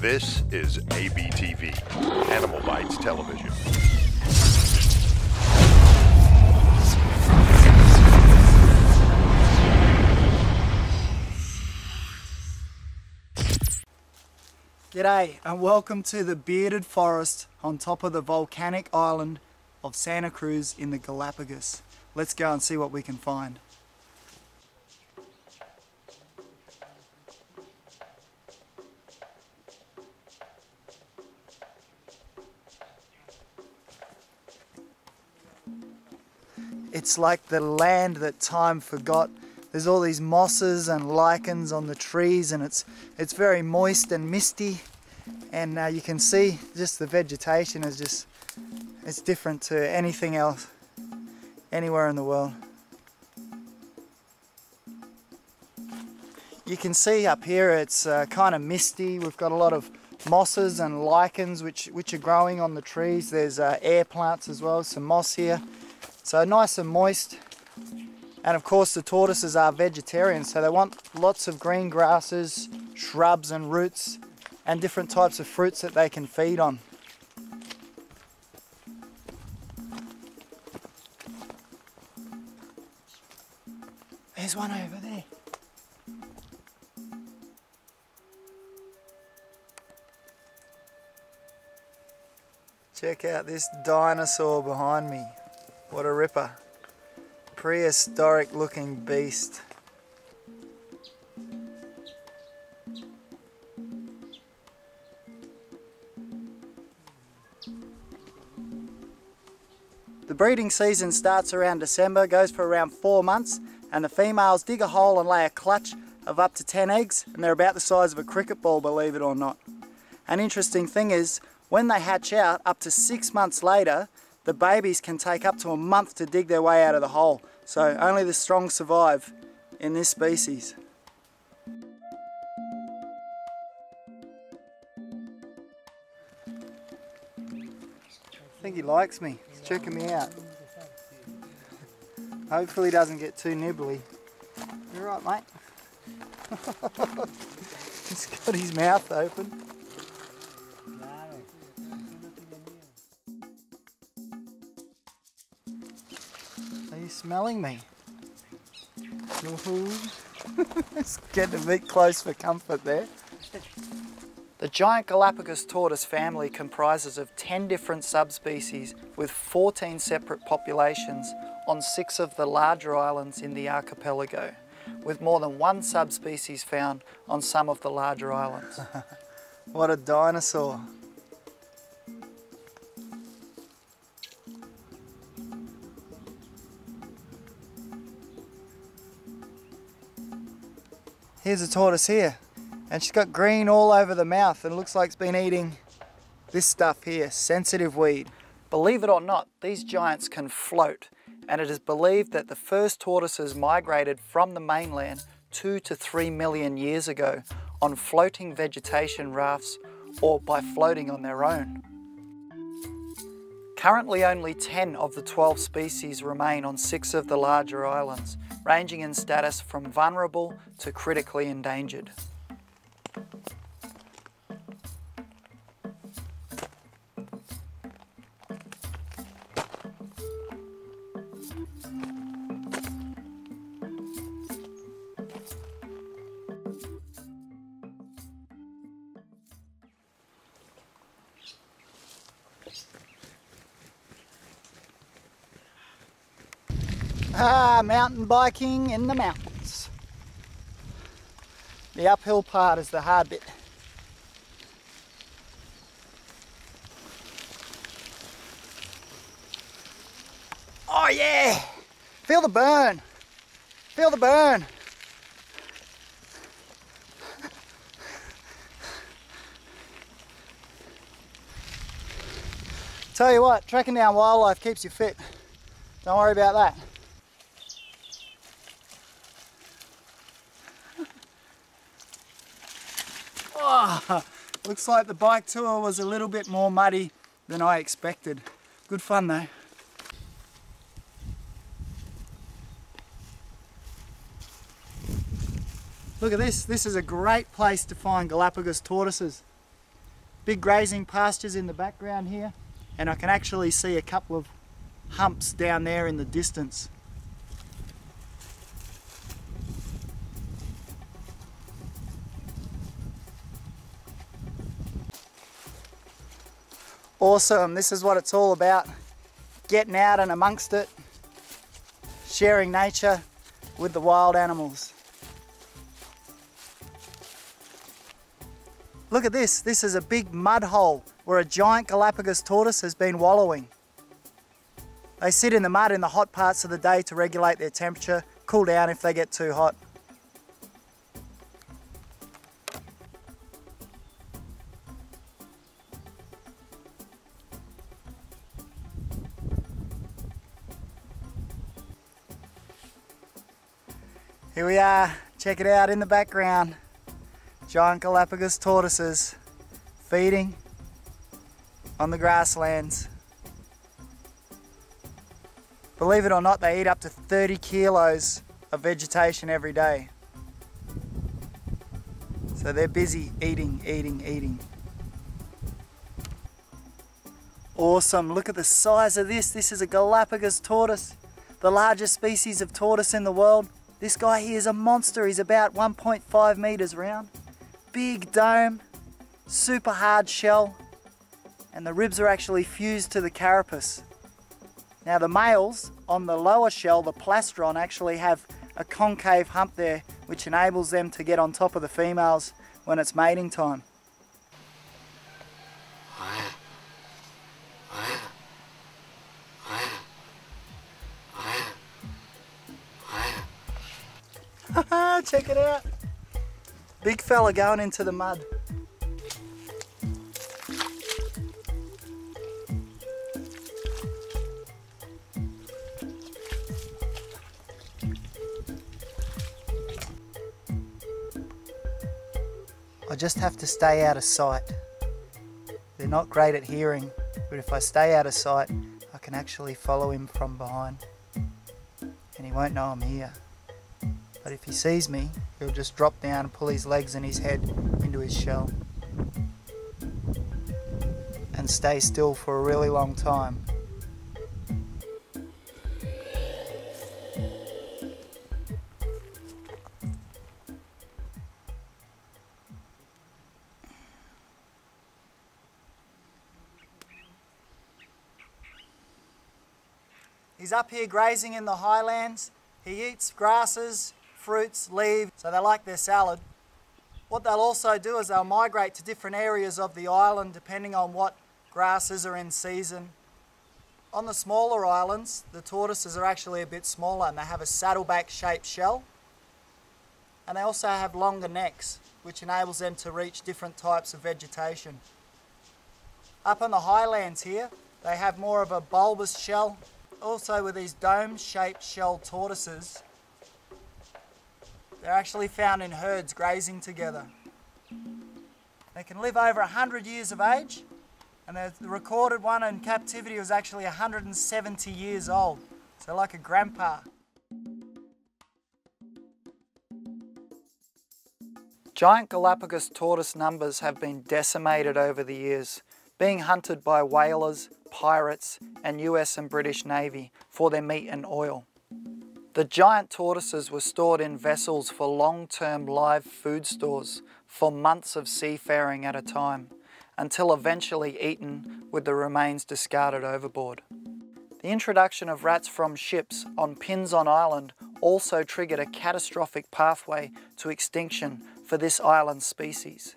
This is ABTV, Animal Bites Television. G'day and welcome to the bearded forest on top of the volcanic island of Santa Cruz in the Galapagos. Let's go and see what we can find. It's like the land that time forgot. There's all these mosses and lichens on the trees, and it's very moist and misty, and you can see just the vegetation is just, it's different to anything else anywhere in the world. You can see up here it's kind of misty. We've got a lot of mosses and lichens which are growing on the trees. There's air plants as well, some moss here. So nice and moist. And of course the tortoises are vegetarians, so they want lots of green grasses, shrubs and roots, and different types of fruits that they can feed on. There's one over there. Check out this dinosaur behind me. What a ripper. Prehistoric looking beast. The breeding season starts around December, goes for around 4 months, and the females dig a hole and lay a clutch of up to 10 eggs, and they're about the size of a cricket ball, believe it or not. An interesting thing is, when they hatch out, up to 6 months later, the babies can take up to a month to dig their way out of the hole. So only the strong survive in this species. I think he likes me. He's checking me out. Hopefully he doesn't get too nibbly. You alright, mate? He's got his mouth open. Are you smelling me? It's getting a bit close for comfort there. The Giant Galapagos Tortoise family comprises of 10 different subspecies with 14 separate populations on 6 of the larger islands in the archipelago, with more than 1 subspecies found on some of the larger islands. What a dinosaur! Here's a tortoise here, and she's got green all over the mouth and looks like it's been eating this stuff here, sensitive weed. Believe it or not, these giants can float, and it is believed that the first tortoises migrated from the mainland 2 to 3 million years ago on floating vegetation rafts or by floating on their own. Currently only 10 of the 12 species remain on 6 of the larger islands, ranging in status from vulnerable to critically endangered. Mountain biking in the mountains. The uphill part is the hard bit. Oh yeah! Feel the burn! Feel the burn! Tell you what, tracking down wildlife keeps you fit. Don't worry about that. Oh, looks like the bike tour was a little bit more muddy than I expected. Good fun though. Look at this. This is a great place to find Galapagos tortoises. Big grazing pastures in the background here, and I can actually see a couple of humps down there in the distance. Awesome, this is what it's all about. Getting out and amongst it, sharing nature with the wild animals. Look at this, this is a big mud hole where a giant Galapagos tortoise has been wallowing. They sit in the mud in the hot parts of the day to regulate their temperature, cool down if they get too hot. Here we are, check it out in the background. Giant Galapagos tortoises feeding on the grasslands. Believe it or not, they eat up to 30 kilos of vegetation every day. So they're busy eating, eating, eating. Awesome, look at the size of this. This is a Galapagos tortoise, the largest species of tortoise in the world. This guy here is a monster. He's about 1.5 meters round. Big dome, super hard shell, and the ribs are actually fused to the carapace. Now the males on the lower shell, the plastron, actually have a concave hump there which enables them to get on top of the females when it's mating time. Check it out. Big fella going into the mud. I just have to stay out of sight. They're not great at hearing, but if I stay out of sight, I can actually follow him from behind. And he won't know I'm here. But if he sees me, he'll just drop down and pull his legs and his head into his shell. And stay still for a really long time. He's up here grazing in the highlands. He eats grasses, fruits, leaves, so they like their salad. What they'll also do is they'll migrate to different areas of the island depending on what grasses are in season. On the smaller islands, the tortoises are actually a bit smaller and they have a saddleback shaped shell. And they also have longer necks, which enables them to reach different types of vegetation. Up on the highlands here, they have more of a bulbous shell. Also with these dome-shaped shell tortoises, they're actually found in herds grazing together. They can live over 100 years of age, and the recorded one in captivity was actually 170 years old, so like a grandpa. Giant Galapagos tortoise numbers have been decimated over the years, being hunted by whalers, pirates and US and British Navy for their meat and oil. The giant tortoises were stored in vessels for long-term live food stores for months of seafaring at a time, until eventually eaten with the remains discarded overboard. The introduction of rats from ships on pins on island also triggered a catastrophic pathway to extinction for this island species.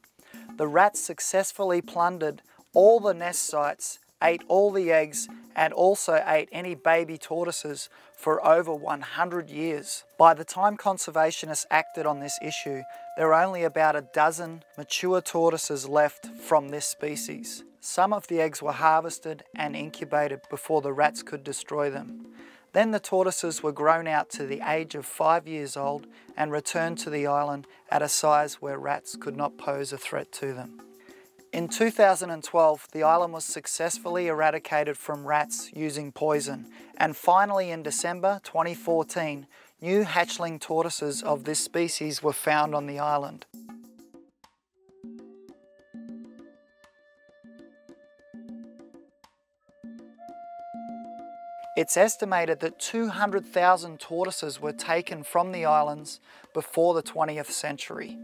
The rats successfully plundered all the nest sites, ate all the eggs, and also ate any baby tortoises for over 100 years. By the time conservationists acted on this issue, there were only about a dozen mature tortoises left from this species. Some of the eggs were harvested and incubated before the rats could destroy them. Then the tortoises were grown out to the age of 5 years old and returned to the island at a size where rats could not pose a threat to them. In 2012, the island was successfully eradicated from rats using poison, and finally in December 2014, new hatchling tortoises of this species were found on the island. It's estimated that 200,000 tortoises were taken from the islands before the 20th century.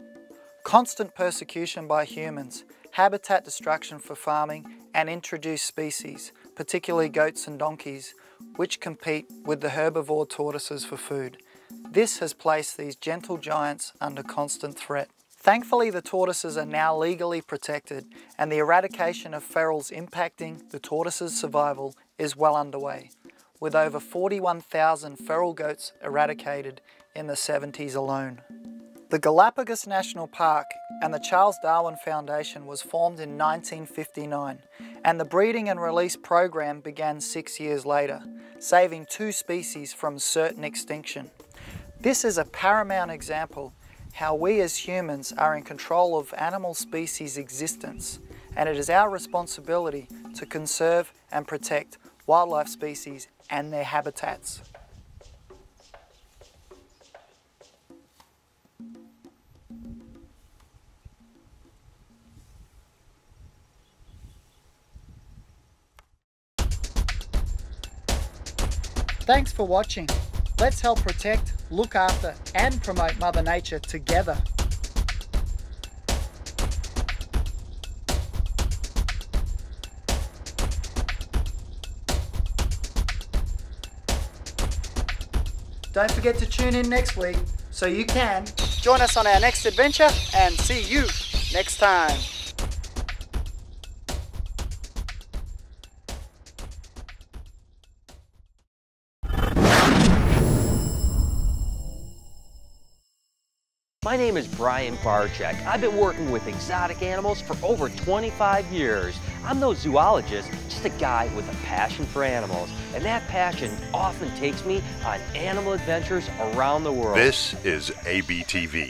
Constant persecution by humans, habitat destruction for farming, and introduced species, particularly goats and donkeys, which compete with the herbivore tortoises for food. This has placed these gentle giants under constant threat. Thankfully, the tortoises are now legally protected, and the eradication of ferals impacting the tortoises' survival is well underway, with over 41,000 feral goats eradicated in the 70s alone. The Galapagos National Park and the Charles Darwin Foundation was formed in 1959, and the breeding and release program began 6 years later, saving 2 species from certain extinction. This is a paramount example how we as humans are in control of animal species' existence, and it is our responsibility to conserve and protect wildlife species and their habitats. Thanks for watching. Let's help protect, look after, and promote Mother Nature together. Don't forget to tune in next week so you can join us on our next adventure, and see you next time. My name is Brian Barczyk. I've been working with exotic animals for over 25 years. I'm no zoologist, just a guy with a passion for animals. And that passion often takes me on animal adventures around the world. This is ABTV.